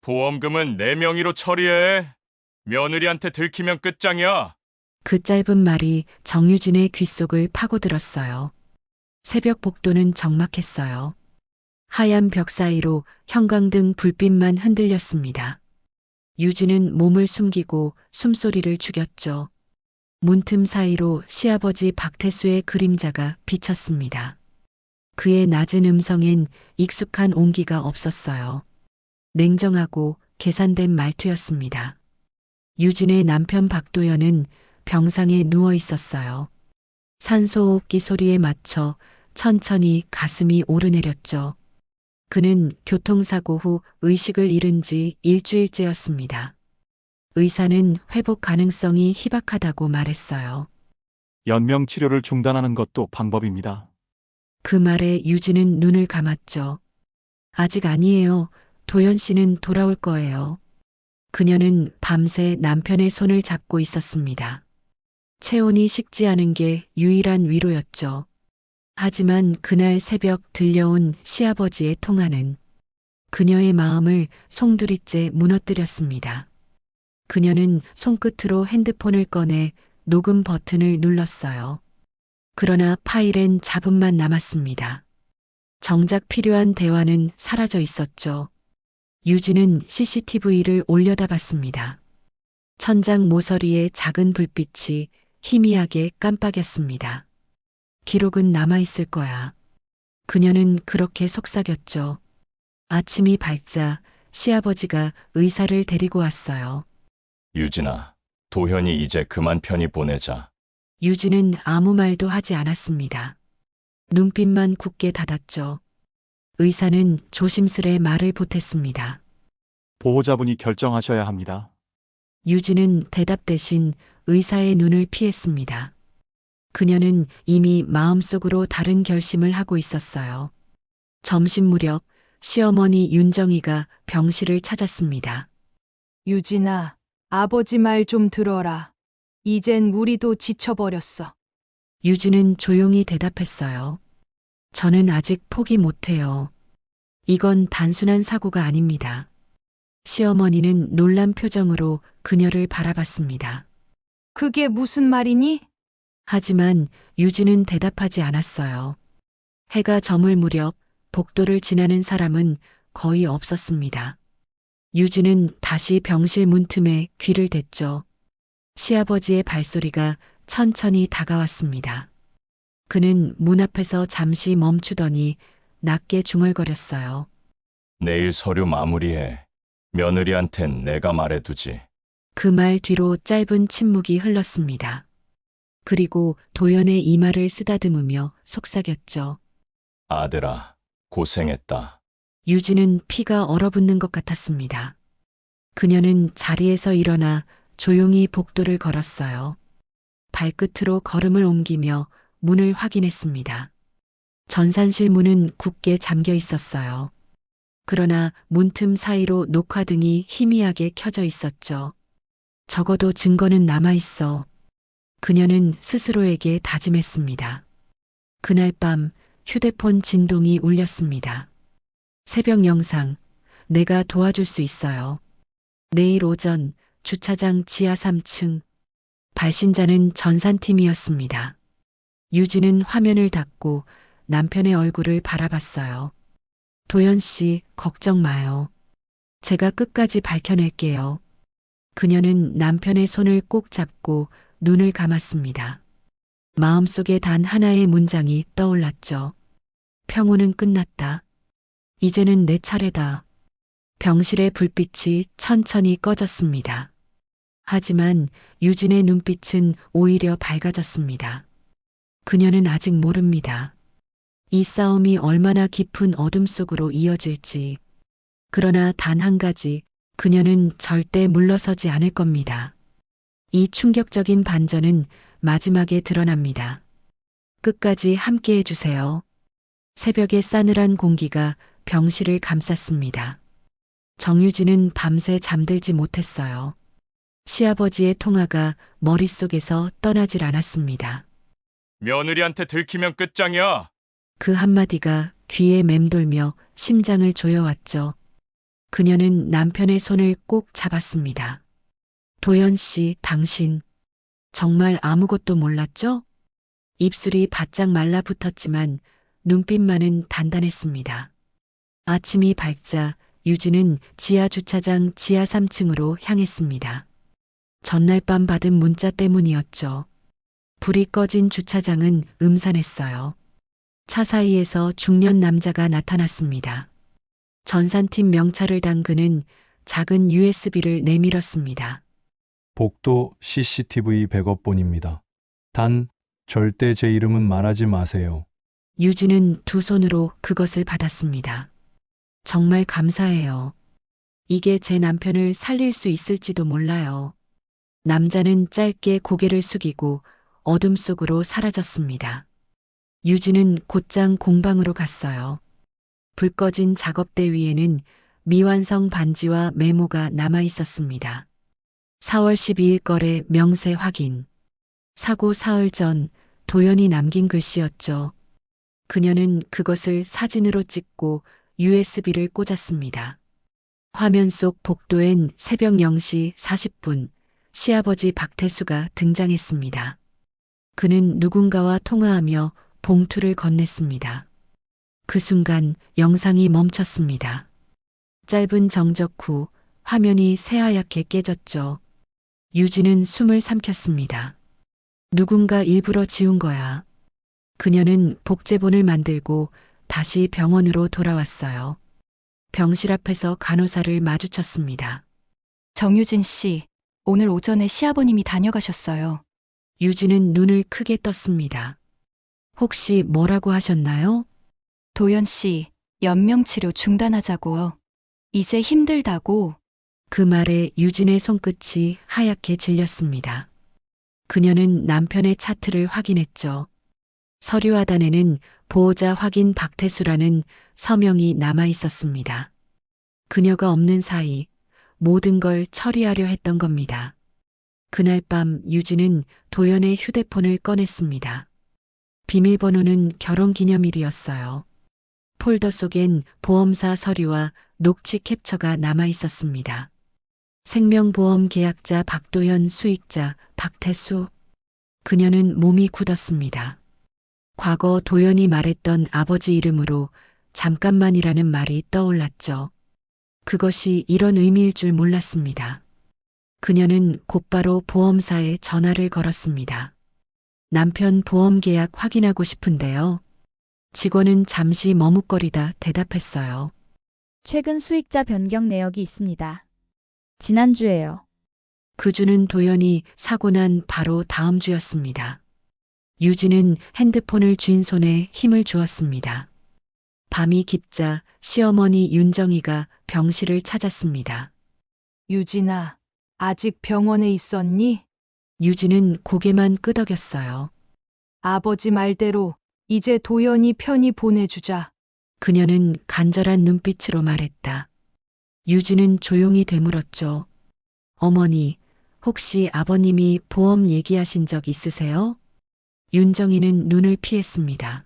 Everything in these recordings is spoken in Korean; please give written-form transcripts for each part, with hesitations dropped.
보험금은 내 명의로 처리해. 며느리한테 들키면 끝장이야. 그 짧은 말이 정유진의 귓속을 파고들었어요. 새벽 복도는 적막했어요. 하얀 벽 사이로 형광등 불빛만 흔들렸습니다. 유진은 몸을 숨기고 숨소리를 죽였죠. 문틈 사이로 시아버지 박태수의 그림자가 비쳤습니다. 그의 낮은 음성엔 익숙한 온기가 없었어요. 냉정하고 계산된 말투였습니다. 유진의 남편 박도연은 병상에 누워 있었어요. 산소호흡기 소리에 맞춰 천천히 가슴이 오르내렸죠. 그는 교통사고 후 의식을 잃은 지 일주일째였습니다. 의사는 회복 가능성이 희박하다고 말했어요. 연명 치료를 중단하는 것도 방법입니다. 그 말에 유진은 눈을 감았죠. 아직 아니에요. 도연 씨는 돌아올 거예요. 그녀는 밤새 남편의 손을 잡고 있었습니다. 체온이 식지 않은 게 유일한 위로였죠. 하지만 그날 새벽 들려온 시아버지의 통화는 그녀의 마음을 송두리째 무너뜨렸습니다. 그녀는 손끝으로 핸드폰을 꺼내 녹음 버튼을 눌렀어요. 그러나 파일엔 잡음만 남았습니다. 정작 필요한 대화는 사라져 있었죠. 유진은 CCTV를 올려다봤습니다. 천장 모서리에 작은 불빛이 희미하게 깜빡였습니다. 기록은 남아있을 거야. 그녀는 그렇게 속삭였죠. 아침이 밝자 시아버지가 의사를 데리고 왔어요. 유진아, 도현이 이제 그만 편히 보내자. 유진은 아무 말도 하지 않았습니다. 눈빛만 굳게 닫았죠. 의사는 조심스레 말을 보탰습니다. 보호자분이 결정하셔야 합니다. 유진은 대답 대신 의사의 눈을 피했습니다. 그녀는 이미 마음속으로 다른 결심을 하고 있었어요. 점심 무렵 시어머니 윤정이가 병실을 찾았습니다. 유진아, 아버지 말 좀 들어라. 이젠 우리도 지쳐버렸어. 유진은 조용히 대답했어요. 저는 아직 포기 못해요. 이건 단순한 사고가 아닙니다. 시어머니는 놀란 표정으로 그녀를 바라봤습니다. 그게 무슨 말이니? 하지만 유진은 대답하지 않았어요. 해가 저물 무렵 복도를 지나는 사람은 거의 없었습니다. 유진은 다시 병실 문틈에 귀를 댔죠. 시아버지의 발소리가 천천히 다가왔습니다. 그는 문 앞에서 잠시 멈추더니 낮게 중얼거렸어요. 내일 서류 마무리해. 며느리한텐 내가 말해두지. 그 말 뒤로 짧은 침묵이 흘렀습니다. 그리고 도연의 이마를 쓰다듬으며 속삭였죠. 아들아, 고생했다. 유진은 피가 얼어붙는 것 같았습니다. 그녀는 자리에서 일어나 조용히 복도를 걸었어요. 발끝으로 걸음을 옮기며 문을 확인했습니다. 전산실 문은 굳게 잠겨 있었어요. 그러나 문틈 사이로 녹화등이 희미하게 켜져 있었죠. 적어도 증거는 남아있어. 그녀는 스스로에게 다짐했습니다. 그날 밤 휴대폰 진동이 울렸습니다. 새벽 영상, 내가 도와줄 수 있어요. 내일 오전 주차장 지하 3층. 발신자는 전산팀이었습니다. 유진은 화면을 닫고 남편의 얼굴을 바라봤어요. 도연 씨, 걱정 마요. 제가 끝까지 밝혀낼게요. 그녀는 남편의 손을 꼭 잡고 눈을 감았습니다. 마음속에 단 하나의 문장이 떠올랐죠. 평온은 끝났다. 이제는 내 차례다. 병실의 불빛이 천천히 꺼졌습니다. 하지만 유진의 눈빛은 오히려 밝아졌습니다. 그녀는 아직 모릅니다. 이 싸움이 얼마나 깊은 어둠 속으로 이어질지. 그러나 단 한 가지, 그녀는 절대 물러서지 않을 겁니다. 이 충격적인 반전은 마지막에 드러납니다. 끝까지 함께 해주세요. 새벽의 싸늘한 공기가 병실을 감쌌습니다. 정유진은 밤새 잠들지 못했어요. 시아버지의 통화가 머릿속에서 떠나질 않았습니다. 며느리한테 들키면 끝장이야. 그 한마디가 귀에 맴돌며 심장을 조여왔죠. 그녀는 남편의 손을 꼭 잡았습니다. 도연 씨, 당신 정말 아무것도 몰랐죠? 입술이 바짝 말라붙었지만 눈빛만은 단단했습니다. 아침이 밝자 유진은 지하 주차장 지하 3층으로 향했습니다. 전날 밤 받은 문자 때문이었죠. 불이 꺼진 주차장은 음산했어요. 차 사이에서 중년 남자가 나타났습니다. 전산팀 명찰을 담그는 작은 USB를 내밀었습니다. 복도 CCTV 백업본입니다. 단, 절대 제 이름은 말하지 마세요. 유진은 두 손으로 그것을 받았습니다. 정말 감사해요. 이게 제 남편을 살릴 수 있을지도 몰라요. 남자는 짧게 고개를 숙이고 어둠 속으로 사라졌습니다. 유진은 곧장 공방으로 갔어요. 불 꺼진 작업대 위에는 미완성 반지와 메모가 남아 있었습니다. 4월 12일 거래 명세 확인. 사고 사흘 전 도연이 남긴 글씨였죠. 그녀는 그것을 사진으로 찍고 USB를 꽂았습니다. 화면 속 복도엔 새벽 0시 40분 시아버지 박태수가 등장했습니다. 그는 누군가와 통화하며 봉투를 건넸습니다. 그 순간 영상이 멈췄습니다. 짧은 정적 후 화면이 새하얗게 깨졌죠. 유진은 숨을 삼켰습니다. 누군가 일부러 지운 거야. 그녀는 복제본을 만들고 다시 병원으로 돌아왔어요. 병실 앞에서 간호사를 마주쳤습니다. 정유진 씨, 오늘 오전에 시아버님이 다녀가셨어요. 유진은 눈을 크게 떴습니다. 혹시 뭐라고 하셨나요? 도연 씨, 연명치료 중단하자고요. 이제 힘들다고. 그 말에 유진의 손끝이 하얗게 질렸습니다. 그녀는 남편의 차트를 확인했죠. 서류 하단에는 보호자 확인 박태수라는 서명이 남아 있었습니다. 그녀가 없는 사이 모든 걸 처리하려 했던 겁니다. 그날 밤 유진은 도연의 휴대폰을 꺼냈습니다. 비밀번호는 결혼기념일이었어요. 폴더 속엔 보험사 서류와 녹취 캡처가 남아 있었습니다. 생명보험 계약자 박도연, 수익자 박태수. 그녀는 몸이 굳었습니다. 과거 도연이 말했던 아버지 이름으로 잠깐만이라는 말이 떠올랐죠. 그것이 이런 의미일 줄 몰랐습니다. 그녀는 곧바로 보험사에 전화를 걸었습니다. 남편 보험 계약 확인하고 싶은데요. 직원은 잠시 머뭇거리다 대답했어요. 최근 수익자 변경 내역이 있습니다. 지난주에요. 그 주는 도연이 사고 난 바로 다음 주였습니다. 유진은 핸드폰을 쥔 손에 힘을 주었습니다. 밤이 깊자 시어머니 윤정이가 병실을 찾았습니다. 유진아, 아직 병원에 있었니? 유진은 고개만 끄덕였어요. 아버지 말대로 이제 도연이 편히 보내주자. 그녀는 간절한 눈빛으로 말했다. 유진은 조용히 되물었죠. 어머니, 혹시 아버님이 보험 얘기하신 적 있으세요? 윤정이는 눈을 피했습니다.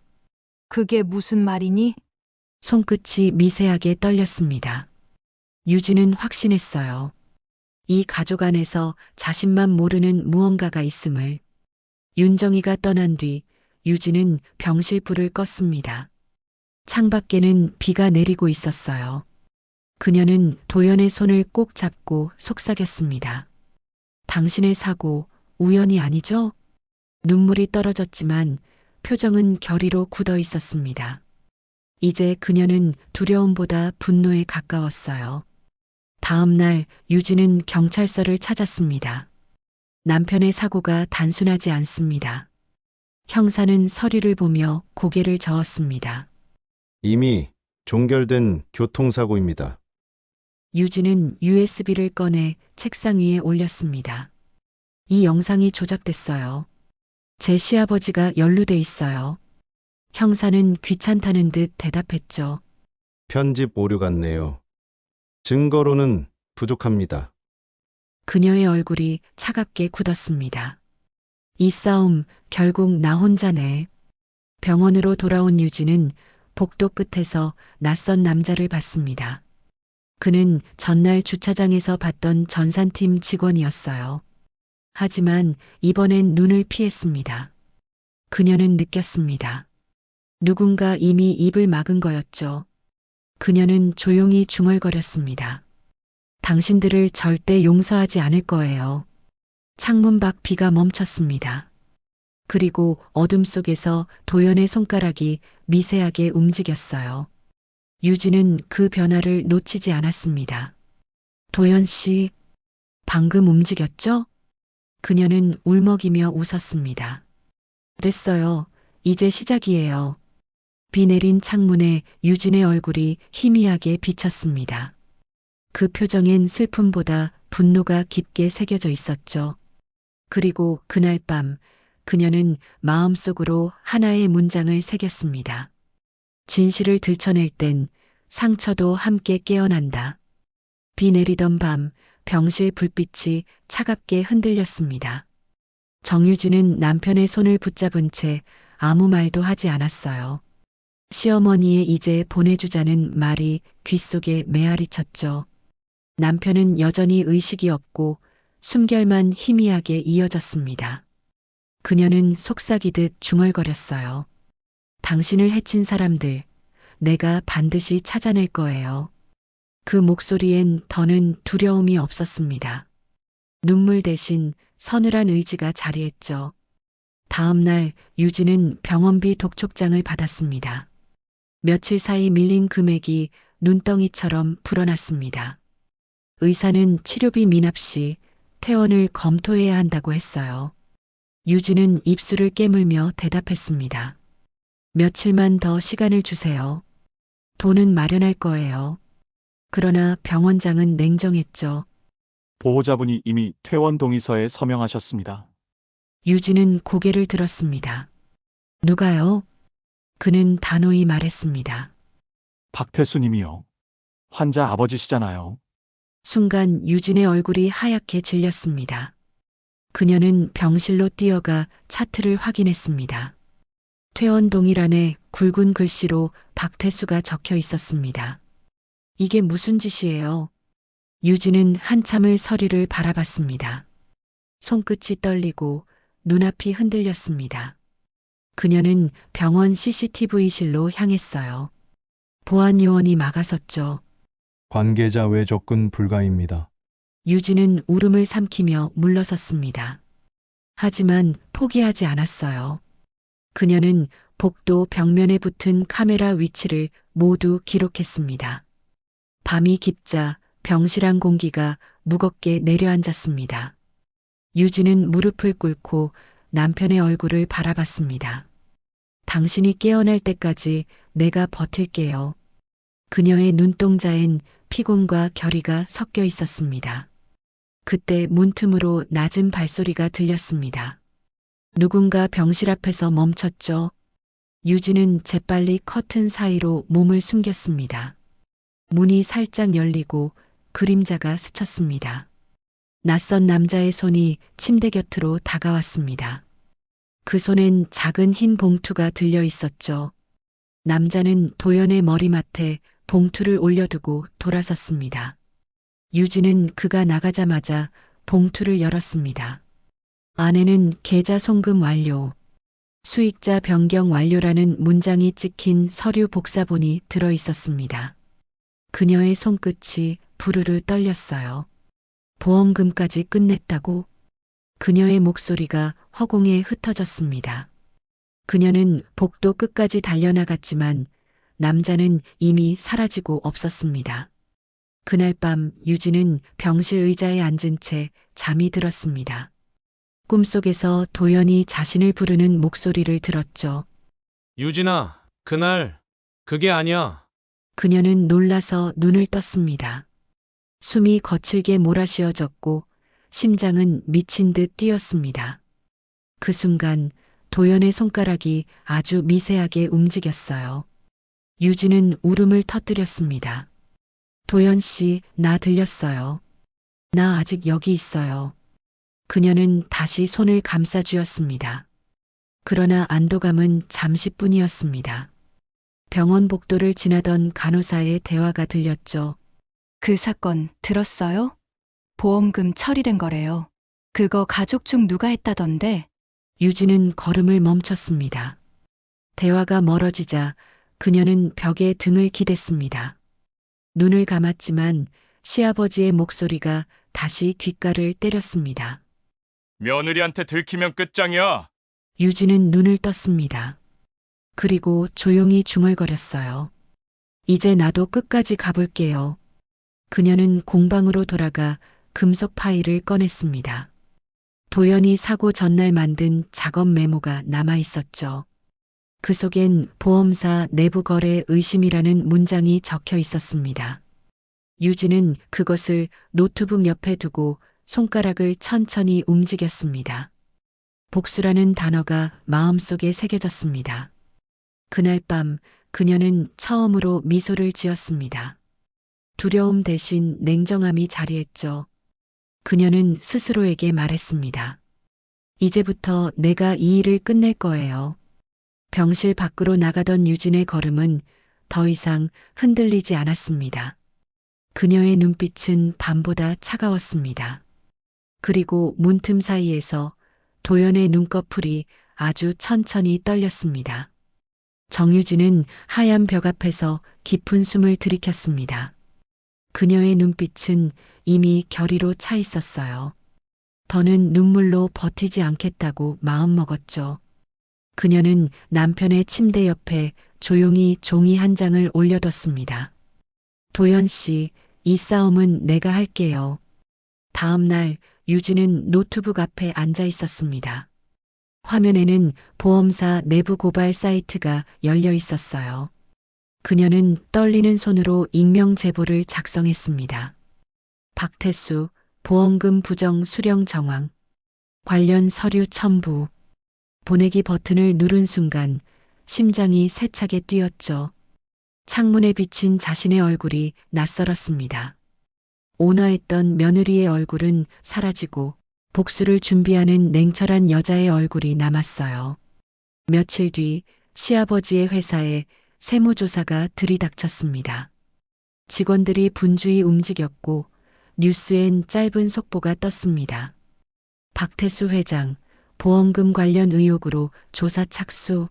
그게 무슨 말이니? 손끝이 미세하게 떨렸습니다. 유진은 확신했어요. 이 가족 안에서 자신만 모르는 무언가가 있음을. 윤정이가 떠난 뒤 유진은 병실 불을 껐습니다. 창밖에는 비가 내리고 있었어요. 그녀는 도연의 손을 꼭 잡고 속삭였습니다. 당신의 사고 우연이 아니죠? 눈물이 떨어졌지만 표정은 결의로 굳어 있었습니다. 이제 그녀는 두려움보다 분노에 가까웠어요. 다음 날 유진은 경찰서를 찾았습니다. 남편의 사고가 단순하지 않습니다. 형사는 서류를 보며 고개를 저었습니다. 이미 종결된 교통사고입니다. 유진은 USB를 꺼내 책상 위에 올렸습니다. 이 영상이 조작됐어요. 제 시아버지가 연루돼 있어요. 형사는 귀찮다는 듯 대답했죠. 편집 오류 같네요. 증거로는 부족합니다. 그녀의 얼굴이 차갑게 굳었습니다. 이 싸움 결국 나 혼자네. 병원으로 돌아온 유진은 복도 끝에서 낯선 남자를 봤습니다. 그는 전날 주차장에서 봤던 전산팀 직원이었어요. 하지만 이번엔 눈을 피했습니다. 그녀는 느꼈습니다. 누군가 이미 입을 막은 거였죠. 그녀는 조용히 중얼거렸습니다. 당신들을 절대 용서하지 않을 거예요. 창문 밖 비가 멈췄습니다. 그리고 어둠 속에서 도연의 손가락이 미세하게 움직였어요. 유진은 그 변화를 놓치지 않았습니다. 도연 씨, 방금 움직였죠? 그녀는 울먹이며 웃었습니다. 됐어요. 이제 시작이에요. 비 내린 창문에 유진의 얼굴이 희미하게 비쳤습니다. 그 표정엔 슬픔보다 분노가 깊게 새겨져 있었죠. 그리고 그날 밤 그녀는 마음속으로 하나의 문장을 새겼습니다. 진실을 들춰낼 땐 상처도 함께 깨어난다. 비 내리던 밤 병실 불빛이 차갑게 흔들렸습니다. 정유진은 남편의 손을 붙잡은 채 아무 말도 하지 않았어요. 시어머니의 이제 보내주자는 말이 귓속에 메아리 쳤죠. 남편은 여전히 의식이 없고 숨결만 희미하게 이어졌습니다. 그녀는 속삭이듯 중얼거렸어요. 당신을 해친 사람들, 내가 반드시 찾아낼 거예요. 그 목소리엔 더는 두려움이 없었습니다. 눈물 대신 서늘한 의지가 자리했죠. 다음 날 유진은 병원비 독촉장을 받았습니다. 며칠 사이 밀린 금액이 눈덩이처럼 불어났습니다. 의사는 치료비 미납 시 퇴원을 검토해야 한다고 했어요. 유진은 입술을 깨물며 대답했습니다. 며칠만 더 시간을 주세요. 돈은 마련할 거예요. 그러나 병원장은 냉정했죠. 보호자분이 이미 퇴원 동의서에 서명하셨습니다. 유진은 고개를 들었습니다. 누가요? 그는 단호히 말했습니다. 박태수님이요. 환자 아버지시잖아요. 순간 유진의 얼굴이 하얗게 질렸습니다. 그녀는 병실로 뛰어가 차트를 확인했습니다. 퇴원 동의란에 굵은 글씨로 박태수가 적혀 있었습니다. 이게 무슨 짓이에요? 유진은 한참을 서류를 바라봤습니다. 손끝이 떨리고 눈앞이 흔들렸습니다. 그녀는 병원 CCTV실로 향했어요. 보안 요원이 막아섰죠. 관계자 외 접근 불가입니다. 유진은 울음을 삼키며 물러섰습니다. 하지만 포기하지 않았어요. 그녀는 복도 벽면에 붙은 카메라 위치를 모두 기록했습니다. 밤이 깊자 병실 안 공기가 무겁게 내려앉았습니다. 유진은 무릎을 꿇고 남편의 얼굴을 바라봤습니다. 당신이 깨어날 때까지 내가 버틸게요. 그녀의 눈동자엔 피곤과 결의가 섞여 있었습니다. 그때 문틈으로 낮은 발소리가 들렸습니다. 누군가 병실 앞에서 멈췄죠. 유진은 재빨리 커튼 사이로 몸을 숨겼습니다. 문이 살짝 열리고 그림자가 스쳤습니다. 낯선 남자의 손이 침대 곁으로 다가왔습니다. 그 손엔 작은 흰 봉투가 들려 있었죠. 남자는 도연의 머리맡에 봉투를 올려두고 돌아섰습니다. 유진은 그가 나가자마자 봉투를 열었습니다. 안에는 계좌 송금 완료, 수익자 변경 완료라는 문장이 찍힌 서류 복사본이 들어 있었습니다. 그녀의 손끝이 부르르 떨렸어요. 보험금까지 끝냈다고? 그녀의 목소리가 허공에 흩어졌습니다. 그녀는 복도 끝까지 달려나갔지만 남자는 이미 사라지고 없었습니다. 그날 밤 유진은 병실 의자에 앉은 채 잠이 들었습니다. 꿈속에서 도연이 자신을 부르는 목소리를 들었죠. 유진아, 그날 그게 아니야. 그녀는 놀라서 눈을 떴습니다. 숨이 거칠게 몰아쉬어졌고 심장은 미친 듯 뛰었습니다. 그 순간 도연의 손가락이 아주 미세하게 움직였어요. 유진은 울음을 터뜨렸습니다. 도연 씨, 나 들렸어요. 나 아직 여기 있어요. 그녀는 다시 손을 감싸쥐었습니다. 그러나 안도감은 잠시뿐이었습니다. 병원 복도를 지나던 간호사의 대화가 들렸죠. 그 사건 들었어요? 보험금 처리된 거래요. 그거 가족 중 누가 했다던데. 유진은 걸음을 멈췄습니다. 대화가 멀어지자 그녀는 벽에 등을 기댔습니다. 눈을 감았지만 시아버지의 목소리가 다시 귓가를 때렸습니다. 며느리한테 들키면 끝장이야. 유진은 눈을 떴습니다. 그리고 조용히 중얼거렸어요. 이제 나도 끝까지 가볼게요. 그녀는 공방으로 돌아가 금속 파일을 꺼냈습니다. 도연이 사고 전날 만든 작업 메모가 남아 있었죠. 그 속엔 보험사 내부 거래 의심이라는 문장이 적혀 있었습니다. 유진은 그것을 노트북 옆에 두고 손가락을 천천히 움직였습니다. 복수라는 단어가 마음속에 새겨졌습니다. 그날 밤 그녀는 처음으로 미소를 지었습니다. 두려움 대신 냉정함이 자리했죠. 그녀는 스스로에게 말했습니다. 이제부터 내가 이 일을 끝낼 거예요. 병실 밖으로 나가던 유진의 걸음은 더 이상 흔들리지 않았습니다. 그녀의 눈빛은 밤보다 차가웠습니다. 그리고 문틈 사이에서 도연의 눈꺼풀이 아주 천천히 떨렸습니다. 정유진은 하얀 벽 앞에서 깊은 숨을 들이켰습니다. 그녀의 눈빛은 이미 결의로 차 있었어요. 더는 눈물로 버티지 않겠다고 마음먹었죠. 그녀는 남편의 침대 옆에 조용히 종이 한 장을 올려뒀습니다. 도연 씨, 이 싸움은 내가 할게요. 다음 날 유진은 노트북 앞에 앉아 있었습니다. 화면에는 보험사 내부 고발 사이트가 열려 있었어요. 그녀는 떨리는 손으로 익명 제보를 작성했습니다. 박태수, 보험금 부정 수령 정황, 관련 서류 첨부. 보내기 버튼을 누른 순간 심장이 세차게 뛰었죠. 창문에 비친 자신의 얼굴이 낯설었습니다. 온화했던 며느리의 얼굴은 사라지고 복수를 준비하는 냉철한 여자의 얼굴이 남았어요. 며칠 뒤 시아버지의 회사에 세무조사가 들이닥쳤습니다. 직원들이 분주히 움직였고 뉴스엔 짧은 속보가 떴습니다. 박태수 회장, 보험금 관련 의혹으로 조사 착수.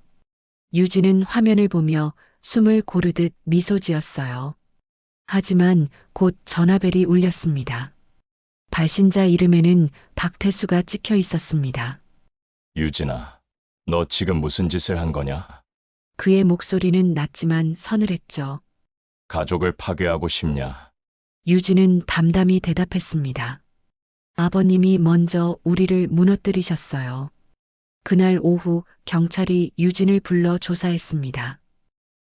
유진은 화면을 보며 숨을 고르듯 미소 지었어요. 하지만 곧 전화벨이 울렸습니다. 발신자 이름에는 박태수가 찍혀 있었습니다. 유진아, 너 지금 무슨 짓을 한 거냐? 그의 목소리는 낮지만 서늘했죠. 가족을 파괴하고 싶냐? 유진은 담담히 대답했습니다. 아버님이 먼저 우리를 무너뜨리셨어요. 그날 오후 경찰이 유진을 불러 조사했습니다.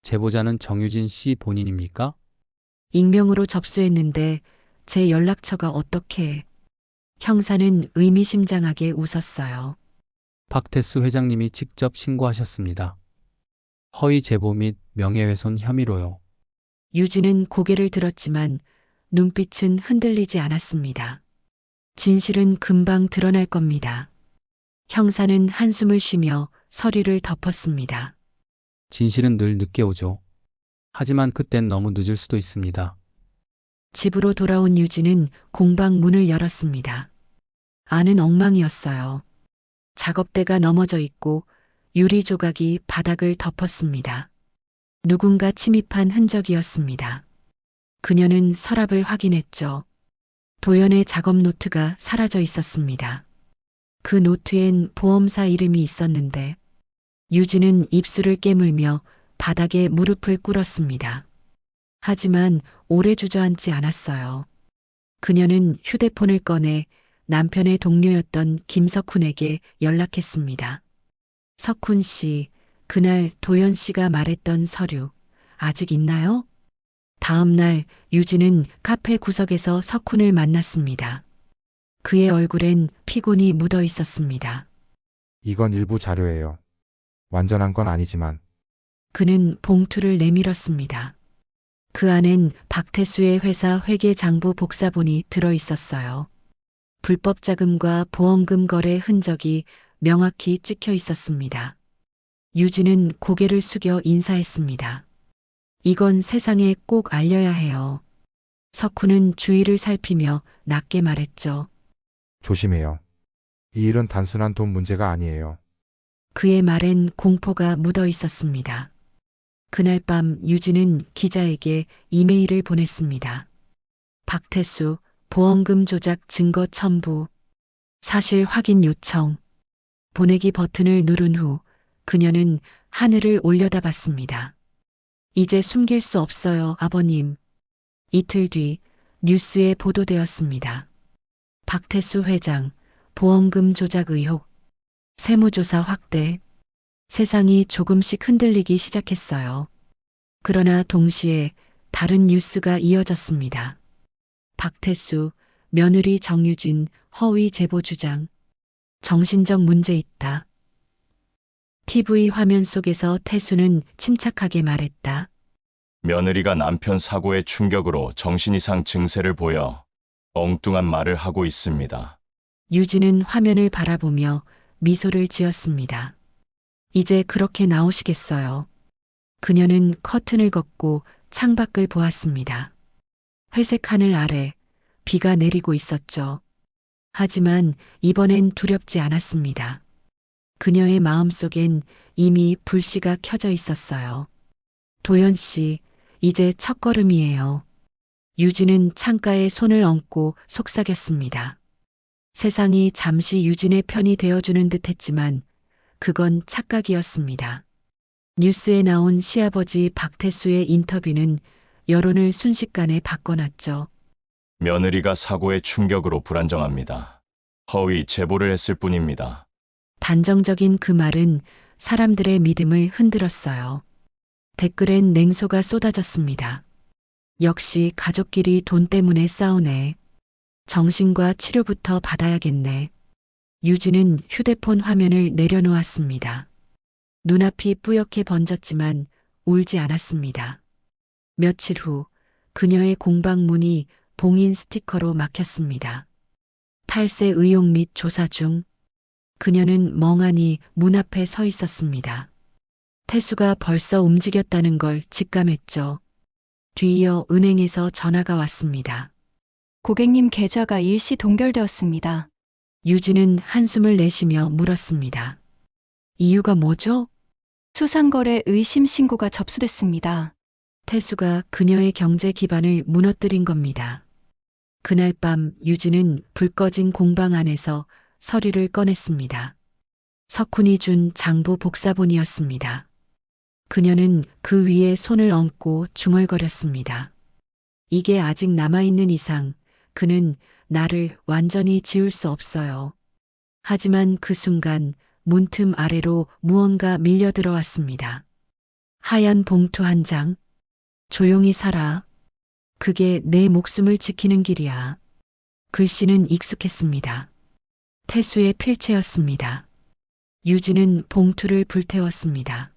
제보자는 정유진 씨 본인입니까? 익명으로 접수했는데 제 연락처가 어떻게... 형사는 의미심장하게 웃었어요. 박태수 회장님이 직접 신고하셨습니다. 허위 제보 및 명예훼손 혐의로요. 유진은 고개를 들었지만 눈빛은 흔들리지 않았습니다. 진실은 금방 드러날 겁니다. 형사는 한숨을 쉬며 서류를 덮었습니다. 진실은 늘 늦게 오죠. 하지만 그땐 너무 늦을 수도 있습니다. 집으로 돌아온 유진은 공방 문을 열었습니다. 안은 엉망이었어요. 작업대가 넘어져 있고 유리 조각이 바닥을 덮었습니다. 누군가 침입한 흔적이었습니다. 그녀는 서랍을 확인했죠. 도연의 작업 노트가 사라져 있었습니다. 그 노트엔 보험사 이름이 있었는데 유진은 입술을 깨물며 바닥에 무릎을 꿇었습니다. 하지만 오래 주저앉지 않았어요. 그녀는 휴대폰을 꺼내 남편의 동료였던 김석훈에게 연락했습니다. 석훈 씨, 그날 도연 씨가 말했던 서류 아직 있나요? 다음 날 유진은 카페 구석에서 석훈을 만났습니다. 그의 얼굴엔 피곤이 묻어 있었습니다. 이건 일부 자료예요. 완전한 건 아니지만. 그는 봉투를 내밀었습니다. 그 안엔 박태수의 회사 회계장부 복사본이 들어 있었어요. 불법 자금과 보험금 거래 흔적이 명확히 찍혀 있었습니다. 유진은 고개를 숙여 인사했습니다. 이건 세상에 꼭 알려야 해요. 석훈은 주위를 살피며 낮게 말했죠. 조심해요. 이 일은 단순한 돈 문제가 아니에요. 그의 말엔 공포가 묻어 있었습니다. 그날 밤 유진은 기자에게 이메일을 보냈습니다. 박태수, 보험금 조작 증거 첨부, 사실 확인 요청. 보내기 버튼을 누른 후 그녀는 하늘을 올려다봤습니다. 이제 숨길 수 없어요, 아버님. 이틀 뒤 뉴스에 보도되었습니다. 박태수 회장, 보험금 조작 의혹, 세무조사 확대. 세상이 조금씩 흔들리기 시작했어요. 그러나 동시에 다른 뉴스가 이어졌습니다. 박태수, 며느리 정유진, 허위 제보 주장. 정신적 문제 있다. TV 화면 속에서 태수는 침착하게 말했다. 며느리가 남편 사고의 충격으로 정신이상 증세를 보여 엉뚱한 말을 하고 있습니다. 유진은 화면을 바라보며 미소를 지었습니다. 이제 그렇게 나오시겠어요. 그녀는 커튼을 걷고 창밖을 보았습니다. 회색 하늘 아래 비가 내리고 있었죠. 하지만 이번엔 두렵지 않았습니다. 그녀의 마음속엔 이미 불씨가 켜져 있었어요. 도연 씨, 이제 첫걸음이에요. 유진은 창가에 손을 얹고 속삭였습니다. 세상이 잠시 유진의 편이 되어주는 듯 했지만 그건 착각이었습니다. 뉴스에 나온 시아버지 박태수의 인터뷰는 여론을 순식간에 바꿔놨죠. 며느리가 사고의 충격으로 불안정합니다. 허위 제보를 했을 뿐입니다. 단정적인 그 말은 사람들의 믿음을 흔들었어요. 댓글엔 냉소가 쏟아졌습니다. 역시 가족끼리 돈 때문에 싸우네. 정신과 치료부터 받아야겠네. 유진은 휴대폰 화면을 내려놓았습니다. 눈앞이 뿌옇게 번졌지만 울지 않았습니다. 며칠 후 그녀의 공방 문이 봉인 스티커로 막혔습니다. 탈세 의혹 및 조사 중. 그녀는 멍하니 문 앞에 서 있었습니다. 태수가 벌써 움직였다는 걸 직감했죠. 뒤이어 은행에서 전화가 왔습니다. 고객님 계좌가 일시 동결되었습니다. 유진은 한숨을 내쉬며 물었습니다. 이유가 뭐죠? 수상거래 의심 신고가 접수됐습니다. 태수가 그녀의 경제 기반을 무너뜨린 겁니다. 그날 밤 유진은 불 꺼진 공방 안에서 서류를 꺼냈습니다. 석훈이 준 장부 복사본이었습니다. 그녀는 그 위에 손을 얹고 중얼거렸습니다. 이게 아직 남아있는 이상 그는 나를 완전히 지울 수 없어요. 하지만 그 순간 문틈 아래로 무언가 밀려 들어왔습니다. 하얀 봉투 한 장. 조용히 살아. 그게 내 목숨을 지키는 길이야. 글씨는 익숙했습니다. 태수의 필체였습니다. 유진은 봉투를 불태웠습니다.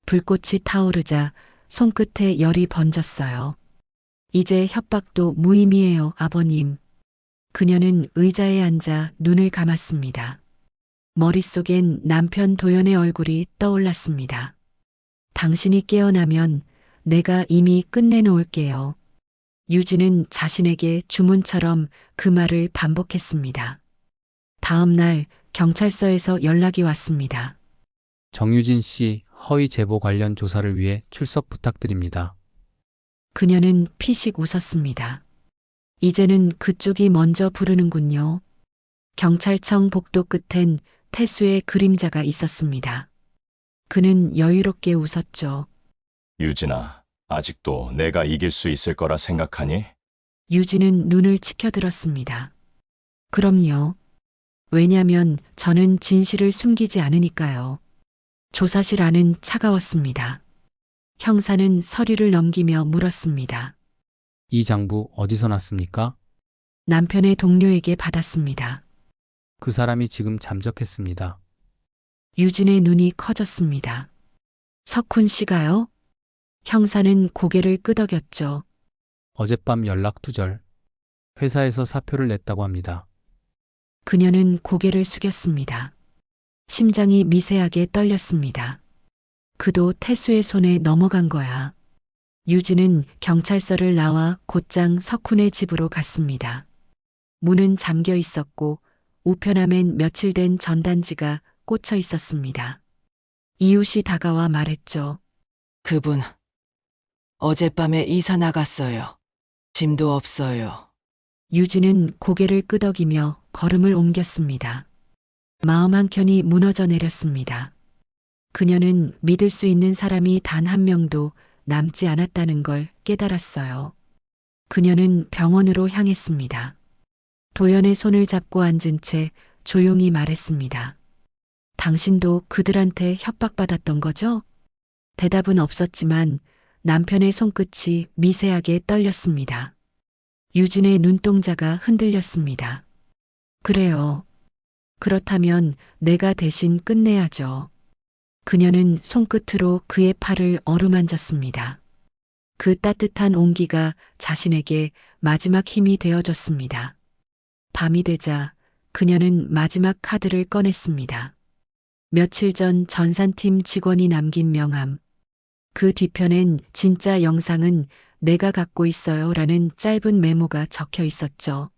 불꽃이 타오르자 손끝에 열이 번졌어요. 이제 협박도 무의미해요, 아버님. 그녀는 의자에 앉아 눈을 감았습니다. 머릿속엔 남편 도연의 얼굴이 떠올랐습니다. 당신이 깨어나면 내가 이미 끝내놓을게요. 유진은 자신에게 주문처럼 그 말을 반복했습니다. 다음 날 경찰서에서 연락이 왔습니다. 정유진 씨 허위 제보 관련 조사를 위해 출석 부탁드립니다. 그녀는 피식 웃었습니다. 이제는 그쪽이 먼저 부르는군요. 경찰청 복도 끝엔 태수의 그림자가 있었습니다. 그는 여유롭게 웃었죠. 유진아, 아직도 내가 이길 수 있을 거라 생각하니? 유진은 눈을 치켜들었습니다. 그럼요. 왜냐면 저는 진실을 숨기지 않으니까요. 조사실 안은 차가웠습니다. 형사는 서류를 넘기며 물었습니다. 이 장부 어디서 났습니까? 남편의 동료에게 받았습니다. 그 사람이 지금 잠적했습니다. 유진의 눈이 커졌습니다. 석훈 씨가요? 형사는 고개를 끄덕였죠. 어젯밤 연락 두절. 회사에서 사표를 냈다고 합니다. 그녀는 고개를 숙였습니다. 심장이 미세하게 떨렸습니다. 그도 태수의 손에 넘어간 거야. 유진은 경찰서를 나와 곧장 석훈의 집으로 갔습니다. 문은 잠겨 있었고 우편함엔 며칠 된 전단지가 꽂혀 있었습니다. 이웃이 다가와 말했죠. 그분, 어젯밤에 이사 나갔어요. 짐도 없어요. 유진은 고개를 끄덕이며 걸음을 옮겼습니다. 마음 한켠이 무너져 내렸습니다. 그녀는 믿을 수 있는 사람이 단 한 명도 남지 않았다는 걸 깨달았어요. 그녀는 병원으로 향했습니다. 도연의 손을 잡고 앉은 채 조용히 말했습니다. 당신도 그들한테 협박받았던 거죠? 대답은 없었지만 남편의 손끝이 미세하게 떨렸습니다. 유진의 눈동자가 흔들렸습니다. 그래요. 그렇다면 내가 대신 끝내야죠. 그녀는 손끝으로 그의 팔을 어루만졌습니다. 그 따뜻한 온기가 자신에게 마지막 힘이 되어줬습니다. 밤이 되자 그녀는 마지막 카드를 꺼냈습니다. 며칠 전 전산팀 직원이 남긴 명함. 그 뒤편엔 진짜 영상은 내가 갖고 있어요 라는 짧은 메모가 적혀 있었죠.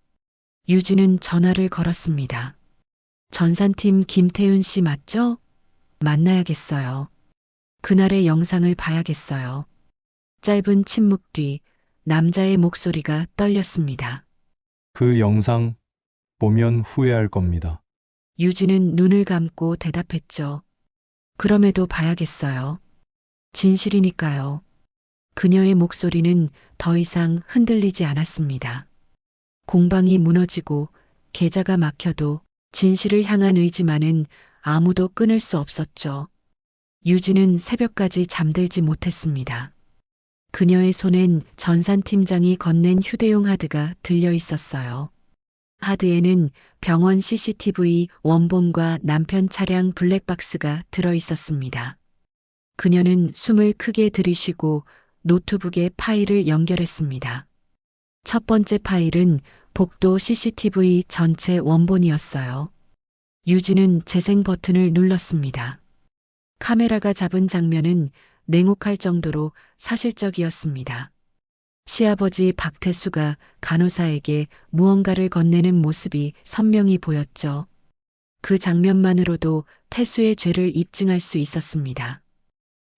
유진은 전화를 걸었습니다. 전산팀 김태윤 씨 맞죠? 만나야겠어요. 그날의 영상을 봐야겠어요. 짧은 침묵 뒤 남자의 목소리가 떨렸습니다. 그 영상 보면 후회할 겁니다. 유진은 눈을 감고 대답했죠. 그럼에도 봐야겠어요. 진실이니까요. 그녀의 목소리는 더 이상 흔들리지 않았습니다. 공방이 무너지고 계좌가 막혀도 진실을 향한 의지만은 아무도 끊을 수 없었죠. 유진은 새벽까지 잠들지 못했습니다. 그녀의 손엔 전산팀장이 건넨 휴대용 하드가 들려 있었어요. 하드에는 병원 CCTV 원본과 남편 차량 블랙박스가 들어 있었습니다. 그녀는 숨을 크게 들이쉬고 노트북에 파일을 연결했습니다. 첫 번째 파일은 복도 CCTV 전체 원본이었어요. 유진은 재생 버튼을 눌렀습니다. 카메라가 잡은 장면은 냉혹할 정도로 사실적이었습니다. 시아버지 박태수가 간호사에게 무언가를 건네는 모습이 선명히 보였죠. 그 장면만으로도 태수의 죄를 입증할 수 있었습니다.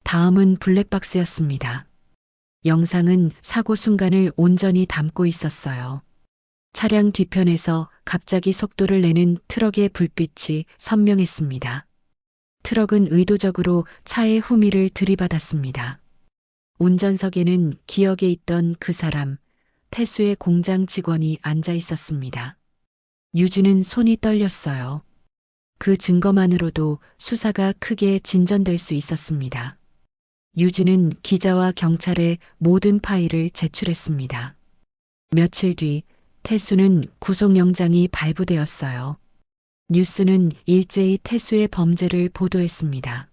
다음은 블랙박스였습니다. 영상은 사고 순간을 온전히 담고 있었어요. 차량 뒤편에서 갑자기 속도를 내는 트럭의 불빛이 선명했습니다. 트럭은 의도적으로 차의 후미를 들이받았습니다. 운전석에는 기억에 있던 그 사람, 태수의 공장 직원이 앉아 있었습니다. 유진은 손이 떨렸어요. 그 증거만으로도 수사가 크게 진전될 수 있었습니다. 유진은 기자와 경찰에 모든 파일을 제출했습니다. 며칠 뒤 태수는 구속영장이 발부되었어요. 뉴스는 일제히 태수의 범죄를 보도했습니다.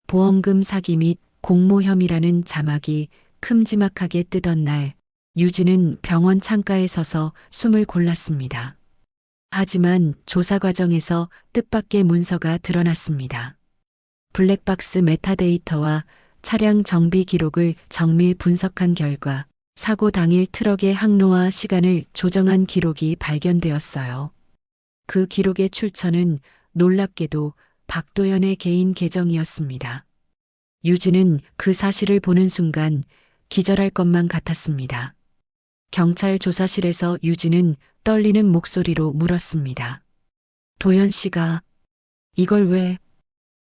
보험금 사기 및 공모 혐의라는 자막이 큼지막하게 뜨던 날, 유진은 병원 창가에 서서 숨을 골랐습니다. 하지만 조사 과정에서 뜻밖의 문서가 드러났습니다. 블랙박스 메타데이터와 차량 정비 기록을 정밀 분석한 결과 사고 당일 트럭의 항로와 시간을 조정한 기록이 발견되었어요. 그 기록의 출처는 놀랍게도 박도연의 개인 계정이었습니다. 유진은 그 사실을 보는 순간 기절할 것만 같았습니다. 경찰 조사실에서 유진은 떨리는 목소리로 물었습니다. 도연 씨가 이걸 왜?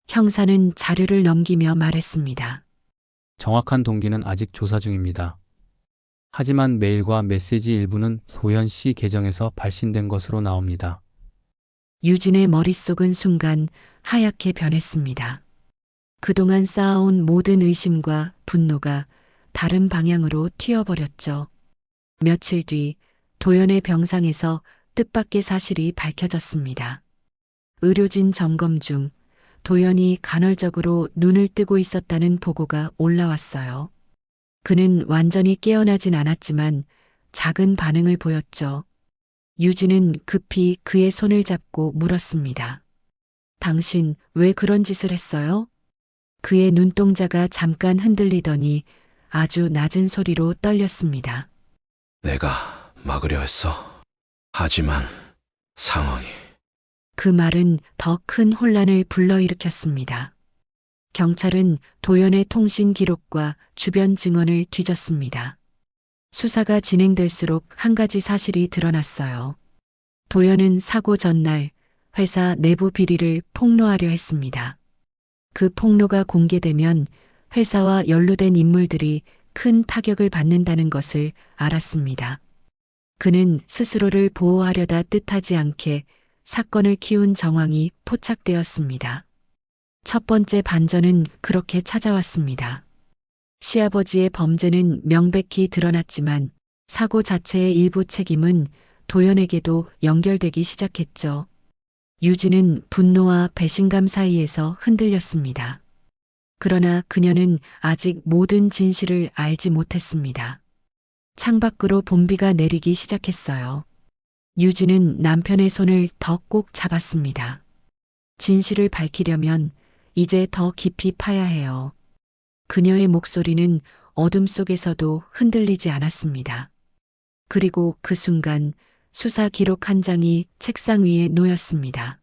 형사는 자료를 넘기며 말했습니다. 정확한 동기는 아직 조사 중입니다. 하지만 메일과 메시지 일부는 도현 씨 계정에서 발신된 것으로 나옵니다. 유진의 머릿속은 순간 하얗게 변했습니다. 그동안 쌓아온 모든 의심과 분노가 다른 방향으로 튀어버렸죠. 며칠 뒤 도연의 병상에서 뜻밖의 사실이 밝혀졌습니다. 의료진 점검 중 도연이 간헐적으로 눈을 뜨고 있었다는 보고가 올라왔어요. 그는 완전히 깨어나진 않았지만 작은 반응을 보였죠. 유진은 급히 그의 손을 잡고 물었습니다. 당신 왜 그런 짓을 했어요? 그의 눈동자가 잠깐 흔들리더니 아주 낮은 소리로 떨렸습니다. 내가 막으려 했어. 하지만 상황이. 그 말은 더 큰 혼란을 불러일으켰습니다. 경찰은 도연의 통신 기록과 주변 증언을 뒤졌습니다. 수사가 진행될수록 한 가지 사실이 드러났어요. 도연은 사고 전날 회사 내부 비리를 폭로하려 했습니다. 그 폭로가 공개되면 회사와 연루된 인물들이 큰 타격을 받는다는 것을 알았습니다. 그는 스스로를 보호하려다 뜻하지 않게 사건을 키운 정황이 포착되었습니다. 첫 번째 반전은 그렇게 찾아왔습니다. 시아버지의 범죄는 명백히 드러났지만 사고 자체의 일부 책임은 도연에게도 연결되기 시작했죠. 유진은 분노와 배신감 사이에서 흔들렸습니다. 그러나 그녀는 아직 모든 진실을 알지 못했습니다. 창밖으로 봄비가 내리기 시작했어요. 유진은 남편의 손을 더 꼭 잡았습니다. 진실을 밝히려면 이제 더 깊이 파야 해요. 그녀의 목소리는 어둠 속에서도 흔들리지 않았습니다. 그리고 그 순간 수사 기록 한 장이 책상 위에 놓였습니다.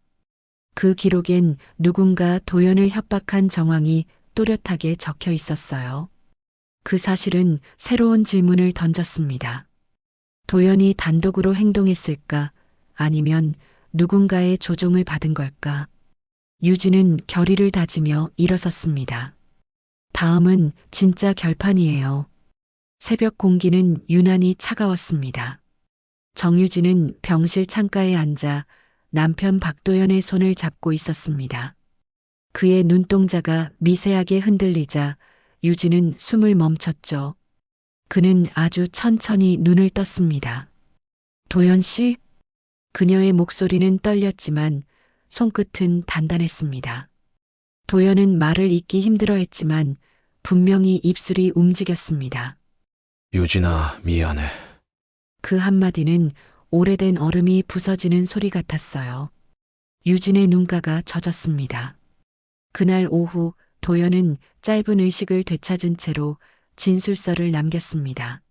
그 기록엔 누군가 도연을 협박한 정황이 또렷하게 적혀 있었어요. 그 사실은 새로운 질문을 던졌습니다. 도연이 단독으로 행동했을까? 아니면 누군가의 조종을 받은 걸까? 유진은 결의를 다지며 일어섰습니다. 다음은 진짜 결판이에요. 새벽 공기는 유난히 차가웠습니다. 정유진은 병실 창가에 앉아 남편 박도연의 손을 잡고 있었습니다. 그의 눈동자가 미세하게 흔들리자 유진은 숨을 멈췄죠. 그는 아주 천천히 눈을 떴습니다. 도연 씨? 그녀의 목소리는 떨렸지만 손끝은 단단했습니다. 도연은 말을 잇기 힘들어했지만 분명히 입술이 움직였습니다. 유진아, 미안해. 그 한마디는 오래된 얼음이 부서지는 소리 같았어요. 유진의 눈가가 젖었습니다. 그날 오후 도연은 짧은 의식을 되찾은 채로 진술서를 남겼습니다.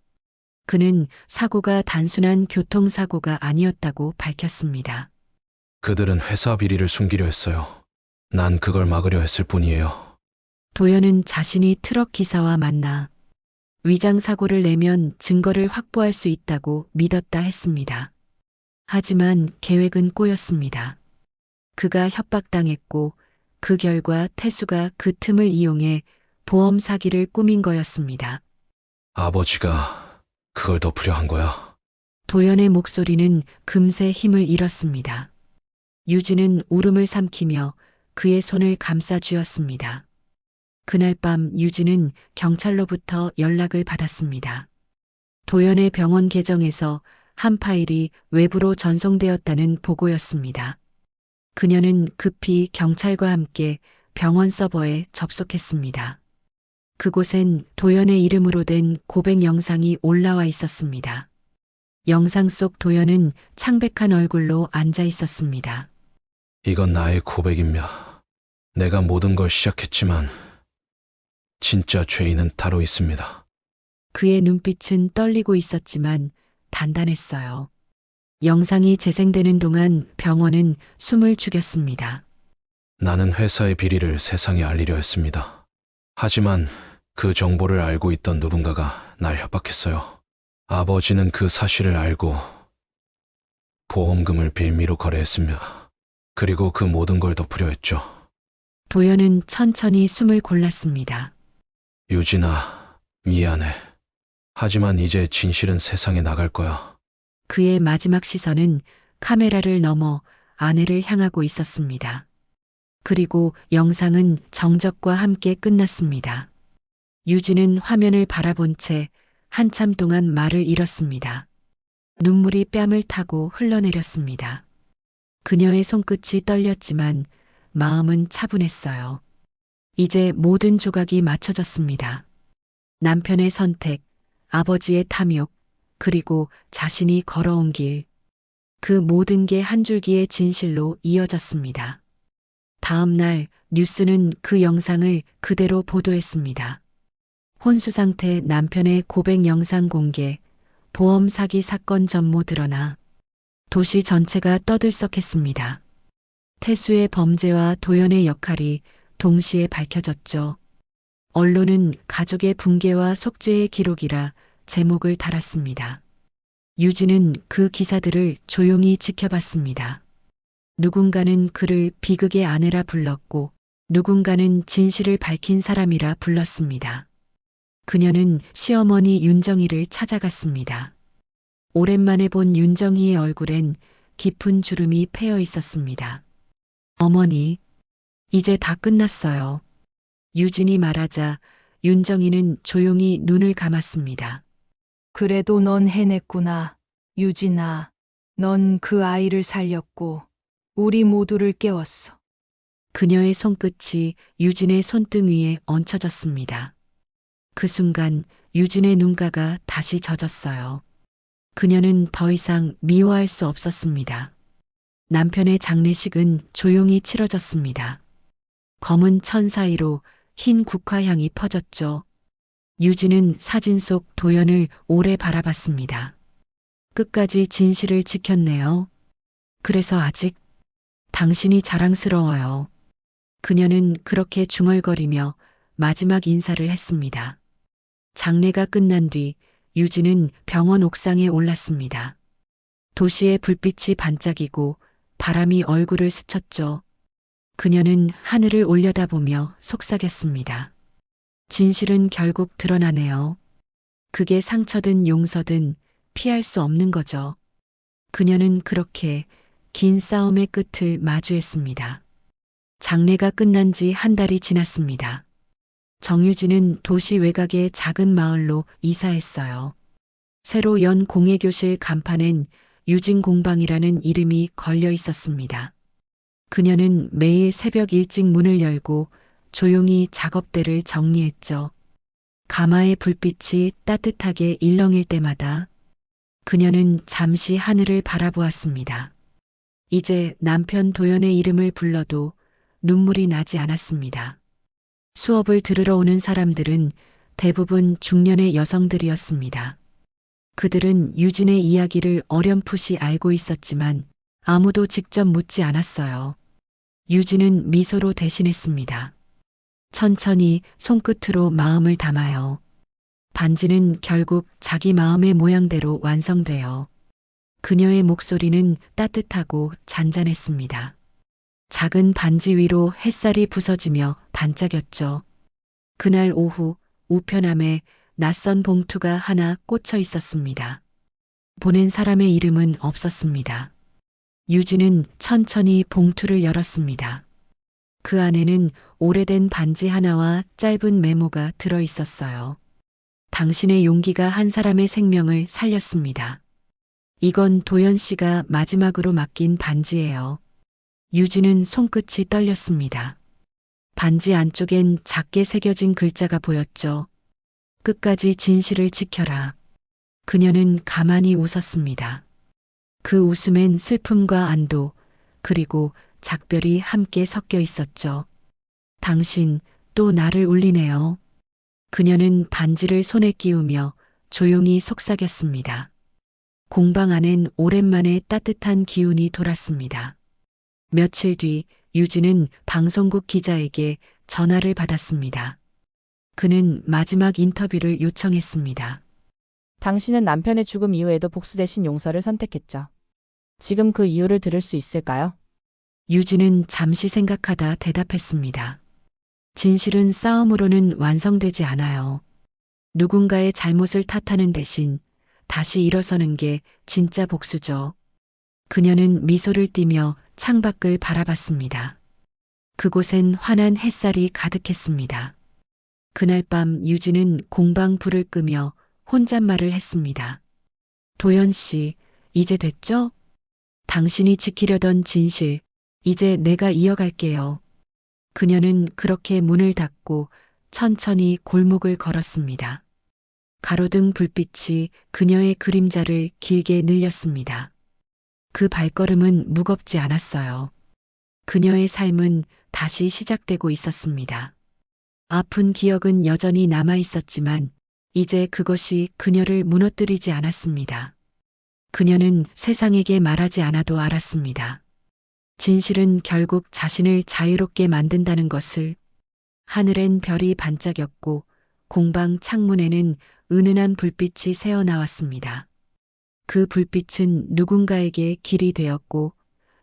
그는 사고가 단순한 교통사고가 아니었다고 밝혔습니다. 그들은 회사 비리를 숨기려 했어요. 난 그걸 막으려 했을 뿐이에요. 도연은 자신이 트럭 기사와 만나 위장 사고를 내면 증거를 확보할 수 있다고 믿었다 했습니다. 하지만 계획은 꼬였습니다. 그가 협박당했고 그 결과 태수가 그 틈을 이용해 보험 사기를 꾸민 거였습니다. 아버지가 그걸 덮으려 한 거야. 도연의 목소리는 금세 힘을 잃었습니다. 유진은 울음을 삼키며 그의 손을 감싸 쥐었습니다. 그날 밤 유진은 경찰로부터 연락을 받았습니다. 도연의 병원 계정에서 한 파일이 외부로 전송되었다는 보고였습니다. 그녀는 급히 경찰과 함께 병원 서버에 접속했습니다. 그곳엔 도연의 이름으로 된 고백 영상이 올라와 있었습니다. 영상 속 도연은 창백한 얼굴로 앉아 있었습니다. 이건 나의 고백이며 내가 모든 걸 시작했지만 진짜 죄인은 따로 있습니다. 그의 눈빛은 떨리고 있었지만 단단했어요. 영상이 재생되는 동안 병원은 숨을 죽였습니다. 나는 회사의 비리를 세상에 알리려 했습니다. 하지만 그 정보를 알고 있던 누군가가 날 협박했어요. 아버지는 그 사실을 알고 보험금을 빌미로 거래했으며 그리고 그 모든 걸 덮으려 했죠. 도연은 천천히 숨을 골랐습니다. 유진아, 미안해. 하지만 이제 진실은 세상에 나갈 거야. 그의 마지막 시선은 카메라를 넘어 아내를 향하고 있었습니다. 그리고 영상은 정적과 함께 끝났습니다. 유진은 화면을 바라본 채 한참 동안 말을 잃었습니다. 눈물이 뺨을 타고 흘러내렸습니다. 그녀의 손끝이 떨렸지만 마음은 차분했어요. 이제 모든 조각이 맞춰졌습니다. 남편의 선택, 아버지의 탐욕, 그리고 자신이 걸어온 길. 그 모든 게 한 줄기의 진실로 이어졌습니다. 다음 날 뉴스는 그 영상을 그대로 보도했습니다. 혼수 상태 남편의 고백 영상 공개, 보험 사기 사건 전모 드러나 도시 전체가 떠들썩했습니다. 태수의 범죄와 도연의 역할이 동시에 밝혀졌죠. 언론은 가족의 붕괴와 속죄의 기록이라 제목을 달았습니다. 유진은 그 기사들을 조용히 지켜봤습니다. 누군가는 그를 비극의 아내라 불렀고 누군가는 진실을 밝힌 사람이라 불렀습니다. 그녀는 시어머니 윤정희를 찾아갔습니다. 오랜만에 본 윤정희의 얼굴엔 깊은 주름이 패여 있었습니다. 어머니, 이제 다 끝났어요. 유진이 말하자 윤정희는 조용히 눈을 감았습니다. 그래도 넌 해냈구나. 유진아, 넌 그 아이를 살렸고 우리 모두를 깨웠어. 그녀의 손끝이 유진의 손등 위에 얹혀졌습니다. 그 순간 유진의 눈가가 다시 젖었어요. 그녀는 더 이상 미워할 수 없었습니다. 남편의 장례식은 조용히 치러졌습니다. 검은 천 사이로 흰 국화향이 퍼졌죠. 유진은 사진 속 도연을 오래 바라봤습니다. 끝까지 진실을 지켰네요. 그래서 아직 당신이 자랑스러워요. 그녀는 그렇게 중얼거리며 마지막 인사를 했습니다. 장례가 끝난 뒤 유진은 병원 옥상에 올랐습니다. 도시의 불빛이 반짝이고 바람이 얼굴을 스쳤죠. 그녀는 하늘을 올려다보며 속삭였습니다. 진실은 결국 드러나네요. 그게 상처든 용서든 피할 수 없는 거죠. 그녀는 그렇게 긴 싸움의 끝을 마주했습니다. 장례가 끝난 지 한 달이 지났습니다. 정유진은 도시 외곽의 작은 마을로 이사했어요. 새로 연 공예교실 간판엔 유진 공방이라는 이름이 걸려 있었습니다. 그녀는 매일 새벽 일찍 문을 열고 조용히 작업대를 정리했죠. 가마의 불빛이 따뜻하게 일렁일 때마다 그녀는 잠시 하늘을 바라보았습니다. 이제 남편 도연의 이름을 불러도 눈물이 나지 않았습니다. 수업을 들으러 오는 사람들은 대부분 중년의 여성들이었습니다. 그들은 유진의 이야기를 어렴풋이 알고 있었지만 아무도 직접 묻지 않았어요. 유진은 미소로 대신했습니다. 천천히 손끝으로 마음을 담아요. 반지는 결국 자기 마음의 모양대로 완성돼요. 그녀의 목소리는 따뜻하고 잔잔했습니다. 작은 반지 위로 햇살이 부서지며 반짝였죠. 그날 오후 우편함에 낯선 봉투가 하나 꽂혀 있었습니다. 보낸 사람의 이름은 없었습니다. 유진은 천천히 봉투를 열었습니다. 그 안에는 오래된 반지 하나와 짧은 메모가 들어 있었어요. 당신의 용기가 한 사람의 생명을 살렸습니다. 이건 도연 씨가 마지막으로 맡긴 반지예요. 유진은 손끝이 떨렸습니다. 반지 안쪽엔 작게 새겨진 글자가 보였죠. 끝까지 진실을 지켜라. 그녀는 가만히 웃었습니다. 그 웃음엔 슬픔과 안도, 그리고 작별이 함께 섞여 있었죠. 당신 또 나를 울리네요. 그녀는 반지를 손에 끼우며 조용히 속삭였습니다. 공방 안엔 오랜만에 따뜻한 기운이 돌았습니다. 며칠 뒤 유진은 방송국 기자에게 전화를 받았습니다. 그는 마지막 인터뷰를 요청했습니다. 당신은 남편의 죽음 이후에도 복수 대신 용서를 선택했죠. 지금 그 이유를 들을 수 있을까요? 유진은 잠시 생각하다 대답했습니다. 진실은 싸움으로는 완성되지 않아요. 누군가의 잘못을 탓하는 대신 다시 일어서는 게 진짜 복수죠. 그녀는 미소를 띠며 창밖을 바라봤습니다. 그곳엔 환한 햇살이 가득했습니다. 그날 밤 유진은 공방 불을 끄며 혼잣말을 했습니다. 도연 씨, 이제 됐죠? 당신이 지키려던 진실, 이제 내가 이어갈게요. 그녀는 그렇게 문을 닫고 천천히 골목을 걸었습니다. 가로등 불빛이 그녀의 그림자를 길게 늘렸습니다. 그 발걸음은 무겁지 않았어요. 그녀의 삶은 다시 시작되고 있었습니다. 아픈 기억은 여전히 남아 있었지만 이제 그것이 그녀를 무너뜨리지 않았습니다. 그녀는 세상에게 말하지 않아도 알았습니다. 진실은 결국 자신을 자유롭게 만든다는 것을. 하늘엔 별이 반짝였고 공방 창문에는 은은한 불빛이 새어나왔습니다. 그 불빛은 누군가에게 길이 되었고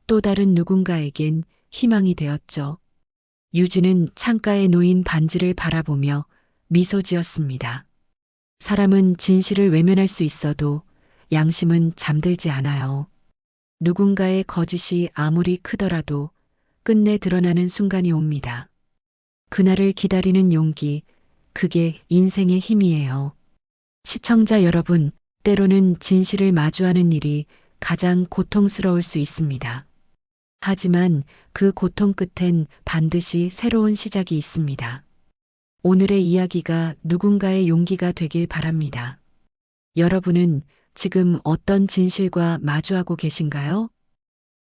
또 다른 누군가에겐 희망이 되었죠. 유진은 창가에 놓인 반지를 바라보며 미소 지었습니다. 사람은 진실을 외면할 수 있어도 양심은 잠들지 않아요. 누군가의 거짓이 아무리 크더라도 끝내 드러나는 순간이 옵니다. 그날을 기다리는 용기, 그게 인생의 힘이에요. 시청자 여러분, 때로는 진실을 마주하는 일이 가장 고통스러울 수 있습니다. 하지만 그 고통 끝엔 반드시 새로운 시작이 있습니다. 오늘의 이야기가 누군가의 용기가 되길 바랍니다. 여러분은 지금 어떤 진실과 마주하고 계신가요?